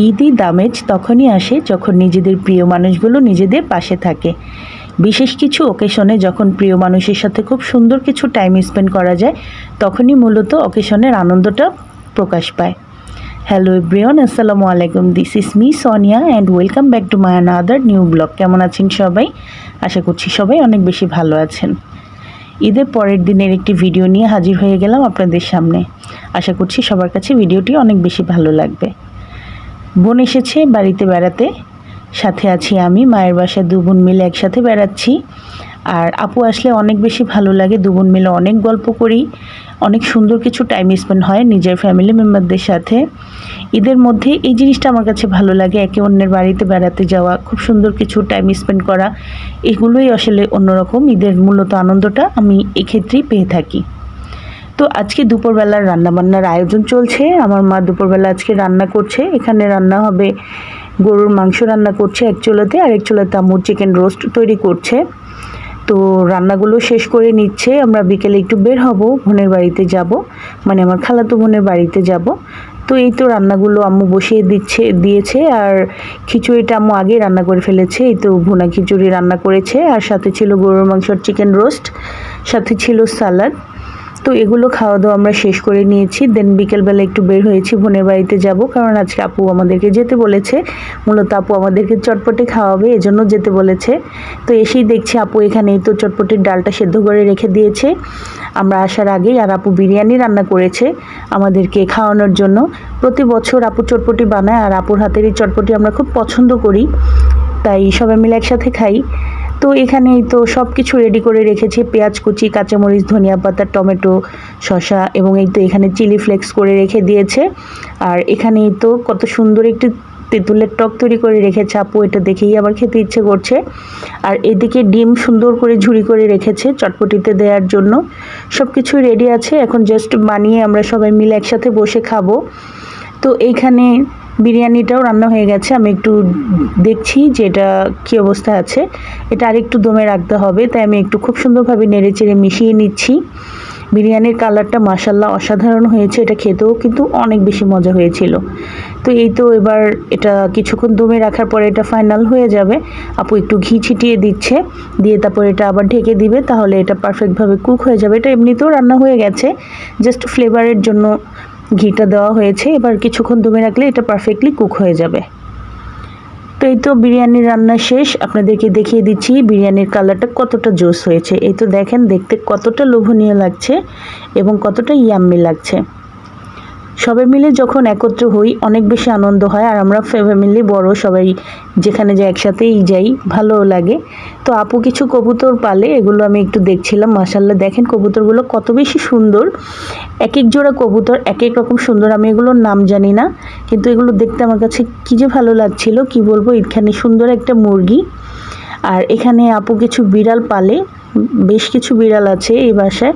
ঈদই দামেজ তখনই আসে যখন নিজেদের প্রিয় মানুষগুলো নিজেদের পাশে থাকে। বিশেষ কিছু ওকেশনে যখন প্রিয় মানুষের সাথে খুব সুন্দর কিছু টাইম স্পেন্ড করা যায়, তখনই মূলত ওকেশনের আনন্দটা প্রকাশ পায়। হ্যালো এভরিওয়ান, আসসালামু আলাইকুম। This is me Sonia and welcome back to my another new blog. কেমন আছেন সবাই? আশা করছি সবাই অনেক বেশি ভালো আছেন। ঈদের পরের দিনের একটি ভিডিও নিয়ে হাজির হয়ে গেলাম আপনাদের সামনে। আশা করছি সবার কাছে ভিডিওটি অনেক বেশি ভালো লাগবে। বোন এসেছে বাড়িতে বেড়াতে, সাথে আছি আমি। মায়ের বাসায় দু বোন মিলে একসাথে বেড়াচ্ছি। আর আপু আসলে অনেক বেশি ভালো লাগে, দু বোন মিলে অনেক গল্প করি, অনেক সুন্দর কিছু টাইম স্পেন্ড হয় নিজের ফ্যামিলি মেম্বারদের সাথে। ঈদের মধ্যে এই জিনিসটা আমার কাছে ভালো লাগে, একে অন্যের বাড়িতে বেড়াতে যাওয়া, খুব সুন্দর কিছু টাইম স্পেন্ড করা, এগুলোই আসলে অন্যরকম। ঈদের মূলত আনন্দটা আমি এক্ষেত্রেই পেয়ে থাকি। তো আজকে দুপুরবেলার রান্নাবান্নার আয়োজন চলছে। আমার মা দুপুরবেলা আজকে রান্না করছে। এখানে রান্না হবে গরুর মাংস রান্না করছে এক চুলাতে, আর এক চুলাতে আম্মু চিকেন রোস্ট তৈরি করছে। তো রান্নাগুলো শেষ করে নিচ্ছে। আমরা বিকেলে একটু বের হব, বোনের বাড়িতে যাব, মানে আমার খালাতো বোনের বাড়িতে যাব। তো এই তো রান্নাগুলো আম্মু বসিয়ে দিয়েছে। আর খিচুড়িটা আম্মু আগে রান্না করে ফেলেছে। এই তো ভুনা খিচুড়ি রান্না করেছে, আর সাথে ছিল গরুর মাংস আর চিকেন রোস্ট, সাথে ছিল সালাদ। তো এগুলো খাওয়া দাওয়া আমরা শেষ করে নিয়েছি। দেন বিকেলবেলা একটু বের হয়েছি, বোনের বাড়িতে যাব, কারণ আজকে আপু আমাদেরকে যেতে বলেছে। মূলত আপু আমাদেরকে চটপটি খাওয়াবে, এজন্য যেতে বলেছে। তো এসেই দেখছি আপু এখানে তো চটপটির ডালটা সেদ্ধ করে রেখে দিয়েছে আমরা আসার আগেই। আর আপু বিরিয়ানি রান্না করেছে আমাদেরকে খাওয়ানোর জন্য। প্রতি বছর আপু চটপটি বানায়, আর আপুর হাতের এই চটপটি আমরা খুব পছন্দ করি, তাই সবাই মিলে একসাথে খাই। তো এখানেই তো সব কিছু রেডি করে রেখেছি, পেঁয়াজ কুচি, কাঁচামরিচ, ধনিয়া পাতা, টমেটো, শসা, এবং এই তো এখানে চিলি ফ্লেক্স করে রেখে দিয়েছে। আর এখানেই তো কত সুন্দর একটি তেঁতুলের টক তৈরি করে রেখেছে আপু, এটা দেখেই আবার খেতে ইচ্ছে করছে। আর এদিকে ডিম সুন্দর করে ঝুরি করে রেখেছে চটপটিতে দেওয়ার জন্য। সব কিছু রেডি আছে, এখন জাস্ট বানিয়ে আমরা সবাই মিলে একসাথে বসে খাবো। তো এইখানে বিরিয়ানিটাও রান্না হয়ে গেছে। আমি একটু দেখছি যে এটা কী অবস্থা আছে। এটা আরেকটু দমে রাখতে হবে, তাই আমি একটু খুব সুন্দরভাবে নেড়েচেড়ে মিশিয়ে নিচ্ছি। বিরিয়ানির কালারটা মাশাআল্লাহ অসাধারণ হয়েছে, এটা খেতেও কিন্তু অনেক বেশি মজা হয়েছিল। তো এই তো এবার এটা কিছুক্ষণ দমে রাখার পরে এটা ফাইনাল হয়ে যাবে। আপু একটু ঘি ছিটিয়ে দিচ্ছে, দিয়ে তারপর এটা আবার ঢেকে দিবে, তাহলে এটা পারফেক্টভাবে কুক হয়ে যাবে। এটা এমনিতেও রান্না হয়ে গেছে, জাস্ট ফ্লেভারের জন্য ঘিটা দেওয়া হয়েছে। এবার কিছুক্ষণ দমে রাখলে এটা পারফেক্টলি কুক হয়ে যাবে। তো এই তো বিরিয়ানির রান্না শেষ, আপনাদেরকে দেখিয়ে দিচ্ছি বিরিয়ানির কালারটা কতটা জোস হয়েছে। এই তো দেখেন, দেখতে কতটা লোভনীয় লাগছে এবং কতটা ইয়াম্মি লাগছে। সবাই মিলে যখন একত্র হই অনেক বেশি আনন্দ হয়। আর আমরা ফ্যামিলি বড় সবাই যেখানে যাই একসাথেই যাই, ভালোও লাগে। তো আপু কিছু কবুতর পালে, এগুলো আমি একটু দেখছিলাম। মাশাআল্লাহ দেখেন কবুতরগুলো কত বেশি সুন্দর। এক এক জোড়া কবুতর এক এক রকম সুন্দর। আমি এগুলোর নাম জানি না, কিন্তু এগুলো দেখতে আমার কাছে কী যে ভালো লাগছিল, কি বলবো। এখানে সুন্দর একটা মুরগি। আর এখানে আপু কিছু বিড়াল পালে, বেশ কিছু বিড়াল আছে এই বাসায়,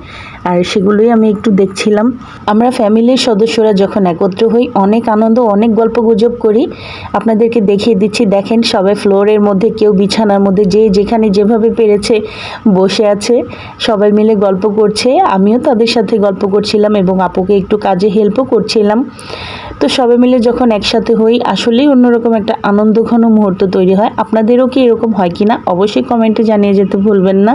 আর সেগুলোই আমি একটু দেখছিলাম। আমরা ফ্যামিলির সদস্যরা যখন একত্র হই অনেক আনন্দ, অনেক গল্প গুজব করি। আপনাদেরকে দেখিয়ে দিচ্ছি, দেখেন সবাই ফ্লোরের মধ্যে, কেউ বিছানার মধ্যে, যে যেখানে যেভাবে পেরেছে বসে আছে, সবাই মিলে গল্প করছে। আমিও তাদের সাথে গল্প করছিলাম এবং আপুকে একটু কাজে হেল্পও করছিলাম। তো সবাই মিলে যখন একসাথে হই আসলেই অন্যরকম একটা আনন্দঘন মুহূর্ত তৈরি হয়। আপনাদেরও কি এরকম হয় কি না অবশ্যই কমেন্টে জানিয়ে যেতে ভুলবেন না।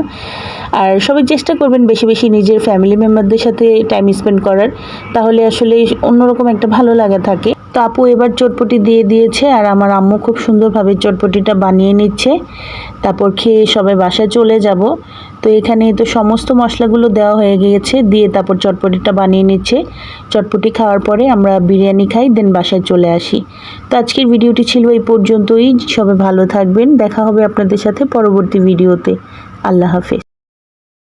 আর সবাই চেষ্টা করবেন বেশি বেশি নিজের ফ্যামিলি মেম্বারদের সাথে টাইম স্পেন্ড করার, তাহলে আসলে অন্যরকম একটা ভালো লাগা থাকে। তো আপু এবার চটপটি দিয়ে দিয়েছে, আর আমার আম্মু খুব সুন্দরভাবে চটপটিটা বানিয়ে নিচ্ছে। তারপর খেয়ে সবাই বাসায় চলে যাব। তো এখানে তো সমস্ত মশলাগুলো দেওয়া হয়ে গিয়েছে, দিয়ে তারপর চটপটিটা বানিয়ে নিচ্ছে। চটপটি খাওয়ার পরে আমরা বিরিয়ানি খাই, দেন বাসায় চলে আসি। তো আজকের ভিডিওটি ছিল এই পর্যন্তই। সবাই ভালো থাকবেন, দেখা হবে আপনাদের সাথে পরবর্তী ভিডিওতে। আল্লাহ হাফেজ।